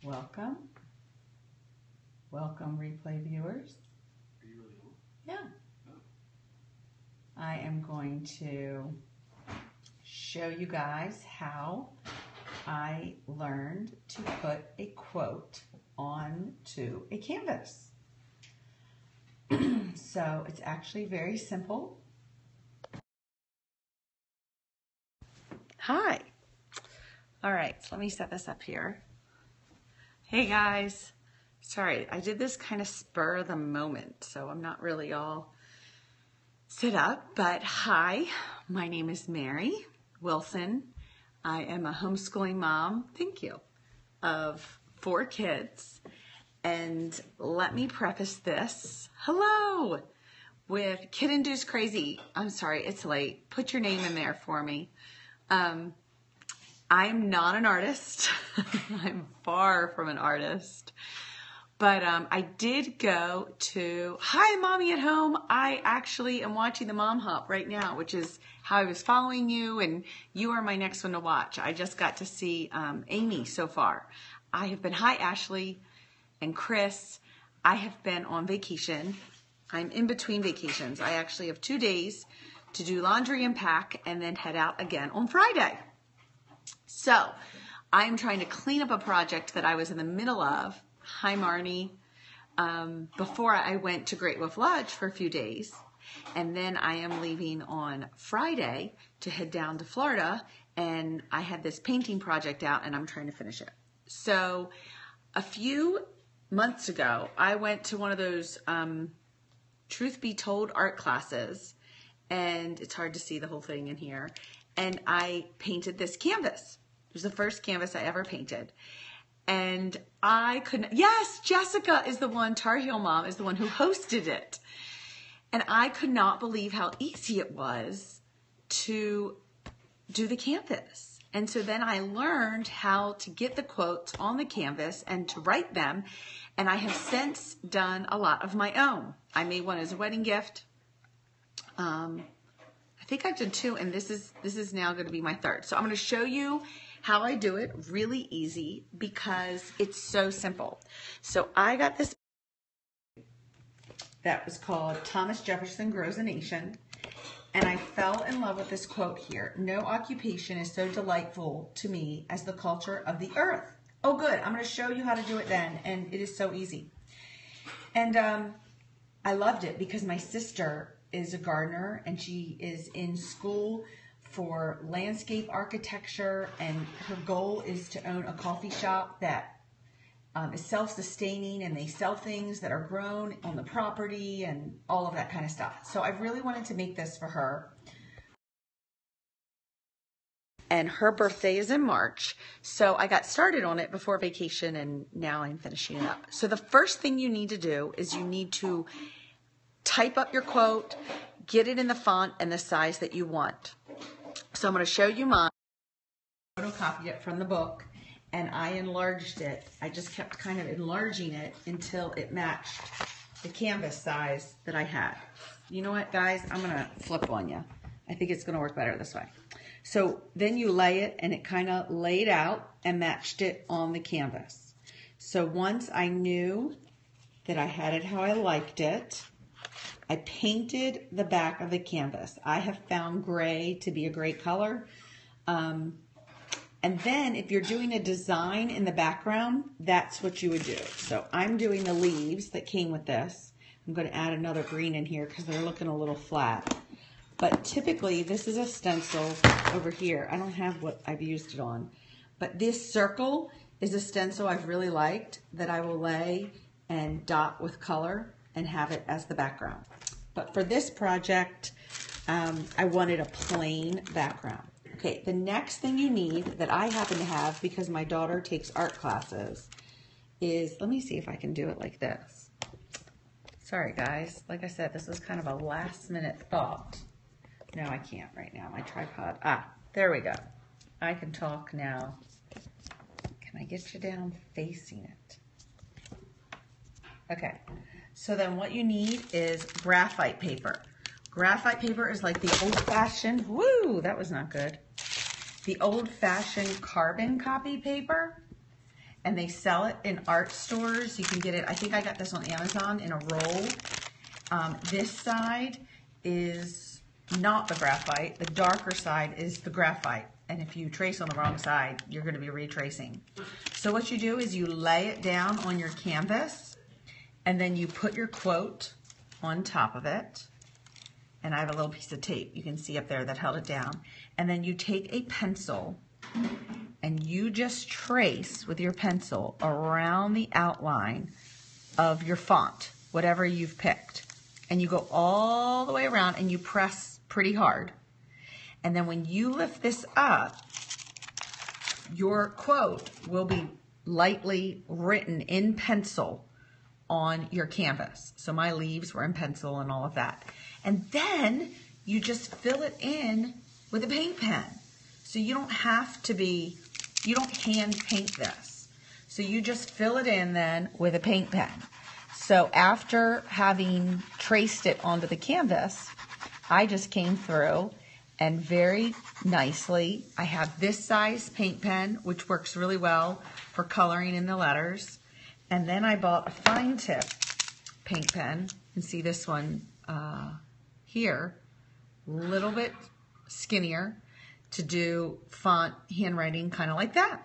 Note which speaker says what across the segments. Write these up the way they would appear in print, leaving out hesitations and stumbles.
Speaker 1: Welcome. Welcome, replay viewers.
Speaker 2: Are you really on?
Speaker 1: Yeah.
Speaker 2: Oh.
Speaker 1: I am going to show you guys how I learned to put a quote onto a canvas. So it's actually very simple. Hi. All right, so let me set this up here. Hey guys. Sorry, I did this kind of spur of the moment, so I'm not really all set up, but hi, my name is Mary Wilson. I am a homeschooling mom, thank you, of 4 kids. And let me preface this, hello, with Kid-Induced Crazy. I'm sorry, it's late. Put your name in there for me. I am not an artist. I'm far from an artist. But I did go to, hi, Mommy at Home. I actually am watching the Mom Hop right now, which is how I was following you, and you are my next one to watch. I just got to see Amy so far. I have been, hi, Ashley and Chris. I have been on vacation. I'm in between vacations. I actually have 2 days to do laundry and pack and then head out again on Friday. So I'm trying to clean up a project that I was in the middle of. Hi, Marnie. Before I went to Great Wolf Lodge for a few days. And then I am leaving on Friday to head down to Florida. And I had this painting project out and I'm trying to finish it. So a few months ago, I went to one of those Truth Be Told art classes. And it's hard to see the whole thing in here. And I painted this canvas. It was the first canvas I ever painted. And I couldn't, yes, Jessica is the one, Tar Heel Mom is the one who hosted it. And I could not believe how easy it was to do the canvas. And so then I learned how to get the quotes on the canvas and to write them. And I have since done a lot of my own. I made one as a wedding gift. I think I've done 2, and this is now going to be my 3rd. So I'm going to show you how I do it really easy because it's so simple. So I got this that was called Thomas Jefferson Grows a Nation, and I fell in love with this quote here. No occupation is so delightful to me as the culture of the earth. Oh good, I'm going to show you how to do it then, and it is so easy. And I loved it because my sister is a gardener and she is in school for landscape architecture, and her goal is to own a coffee shop that is self-sustaining, and they sell things that are grown on the property and all of that kind of stuff. So I really wanted to make this for her. And her birthday is in March. So I got started on it before vacation and now I'm finishing it up. So the first thing you need to do is you need to type up your quote, get it in the font and the size that you want. So I'm going to show you mine. I photocopied it from the book and I enlarged it. I just kept kind of enlarging it until it matched the canvas size that I had. You know what, guys? I'm going to flip on you. I think it's going to work better this way. So then you lay it, and it kind of laid out and matched it on the canvas. So once I knew that I had it how I liked it, I painted the back of the canvas. I have found gray to be a great color. And then if you're doing a design in the background, that's what you would do. So I'm doing the leaves that came with this. I'm going to add another green in here because they're looking a little flat. But typically this is a stencil over here. I don't have what I've used it on. But this circle is a stencil I've really liked that I will lay and dot with color and have it as the background. But for this project, I wanted a plain background. Okay, the next thing you need that I happen to have because my daughter takes art classes is, let me see if I can do it like this. Sorry guys, like I said, this was kind of a last minute thought. No, I can't right now, my tripod. Ah, there we go. I can talk now. Can I get you down facing it? Okay. So then what you need is graphite paper. Graphite paper is like the old-fashioned, woo, that was not good. The old-fashioned carbon copy paper. and they sell it in art stores. You can get it, I think I got this on Amazon in a roll. This side is not the graphite. The darker side is the graphite. And if you trace on the wrong side, you're going to be retracing. So what you do is you lay it down on your canvas, and then you put your quote on top of it. And I have a little piece of tape you can see up there that held it down. And then you take a pencil and you just trace with your pencil around the outline of your font, whatever you've picked. And you go all the way around and you press pretty hard. And then when you lift this up, your quote will be lightly written in pencil on your canvas. So my leaves were in pencil and all of that. And then you just fill it in with a paint pen. So you don't have to be, you don't hand paint this. So you just fill it in then with a paint pen. So after having traced it onto the canvas, I just came through and very nicely, I have this size paint pen, which works really well for coloring in the letters. And then I bought a fine tip paint pen. You can see this one here, a little bit skinnier to do font handwriting kind of like that.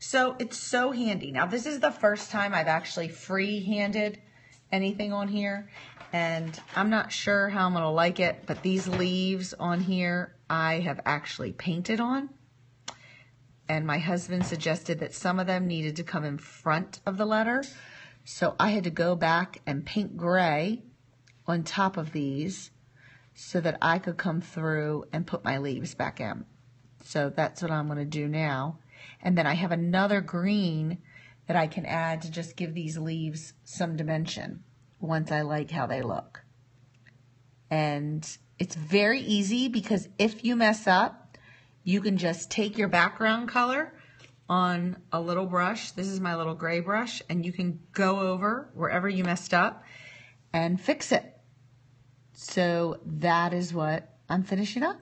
Speaker 1: So it's so handy. Now this is the first time I've actually free-handed anything on here, and I'm not sure how I'm going to like it, but these leaves on here I have actually painted on, and my husband suggested that some of them needed to come in front of the letter, so I had to go back and paint gray on top of these so that I could come through and put my leaves back in. So that's what I'm going to do now. And then I have another green that I can add to just give these leaves some dimension once I like how they look. And it's very easy because if you mess up, you can just take your background color on a little brush. This is my little gray brush, and you can go over wherever you messed up and fix it. So that is what I'm finishing up.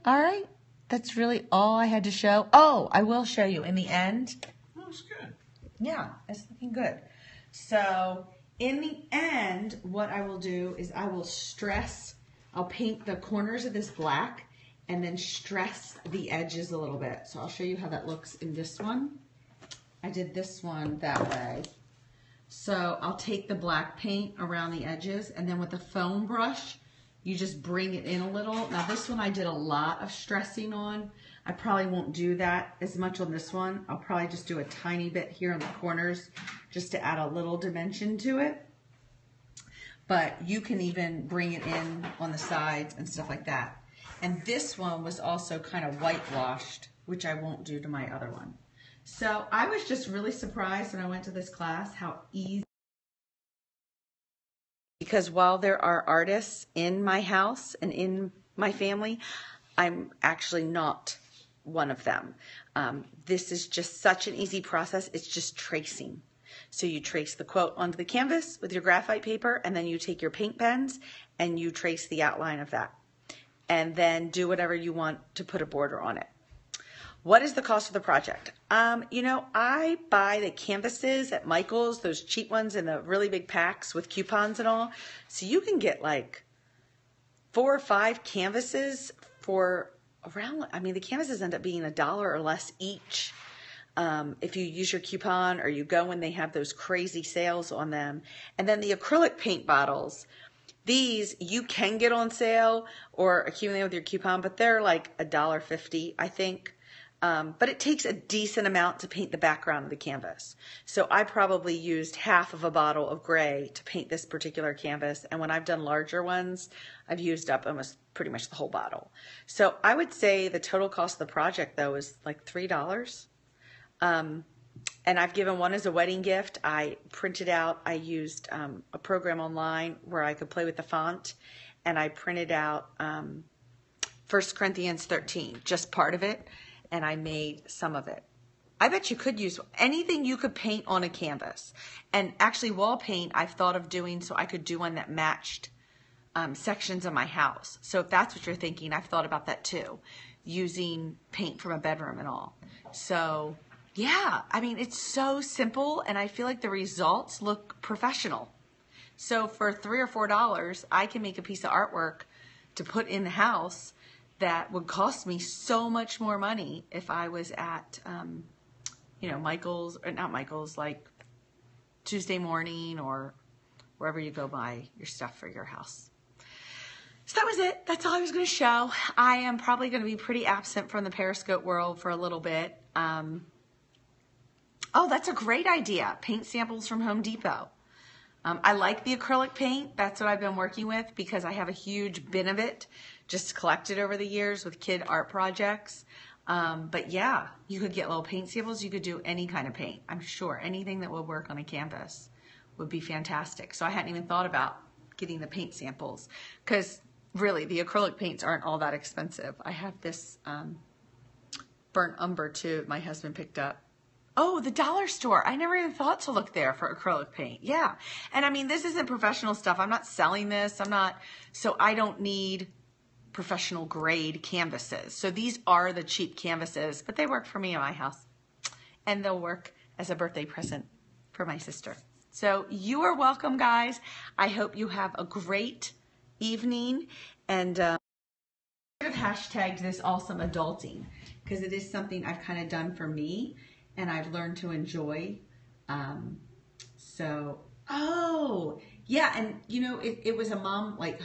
Speaker 1: All right. That's really all I had to show. Oh, I will show you in the end.
Speaker 2: Looks good.
Speaker 1: Yeah, it's looking good. So in the end, what I will do is I will stress, I'll paint the corners of this black and then stress the edges a little bit. So I'll show you how that looks in this one. I did this one that way. So I'll take the black paint around the edges, and then with the foam brush, you just bring it in a little. Now this one I did a lot of stressing on. I probably won't do that as much on this one. I'll probably just do a tiny bit here in the corners just to add a little dimension to it. But you can even bring it in on the sides and stuff like that. And this one was also kind of whitewashed, which I won't do to my other one. So I was just really surprised when I went to this class how easy. Because while there are artists in my house and in my family, I'm actually not one of them. This is just such an easy process. It's just tracing. So you trace the quote onto the canvas with your graphite paper, and then you take your paint pens and you trace the outline of that. And then do whatever you want to put a border on it. What is the cost of the project? You know, I buy the canvases at Michael's, those cheap ones in the really big packs with coupons and all. So you can get like 4 or 5 canvases for around, I mean, the canvases end up being $1 or less each. If you use your coupon or you go when they have those crazy sales on them. And then the acrylic paint bottles, these you can get on sale or accumulate with your coupon, but they're like $1.50, I think. But it takes a decent amount to paint the background of the canvas. So I probably used half of a bottle of gray to paint this particular canvas. And when I've done larger ones, I've used up almost pretty much the whole bottle. So I would say the total cost of the project, though, is like $3. And I've given one as a wedding gift. I printed out, I used a program online where I could play with the font. And I printed out 1 Corinthians 13, just part of it. And I made some of it. I bet you could use anything you could paint on a canvas. And actually wall paint I've thought of doing so I could do one that matched sections of my house. So if that's what you're thinking, I've thought about that too. Using paint from a bedroom and all. So yeah, I mean, it's so simple, and I feel like the results look professional. So for $3 or $4, I can make a piece of artwork to put in the house that would cost me so much more money if I was at, Michael's, or not Michael's, like Tuesday Morning or wherever you go buy your stuff for your house. So that was it. That's all I was going to show. I am probably going to be pretty absent from the Periscope world for a little bit. Oh, that's a great idea. Paint samples from Home Depot. I like the acrylic paint. That's what I've been working with because I have a huge bin of it just collected over the years with kid art projects. But yeah, you could get little paint samples. You could do any kind of paint. I'm sure anything that would work on a canvas would be fantastic. So I hadn't even thought about getting the paint samples because really the acrylic paints aren't all that expensive. I have this burnt umber too my husband picked up. Oh, the dollar store. I never even thought to look there for acrylic paint. Yeah. And I mean, this isn't professional stuff. I'm not selling this. So I don't need professional grade canvases. So these are the cheap canvases, but they work for me in my house. And they'll work as a birthday present for my sister. So you are welcome, guys. I hope you have a great evening. And I've hashtagged this awesome adulting because it is something I've kind of done for me. And I've learned to enjoy. Oh, yeah. And, it was a mom, like,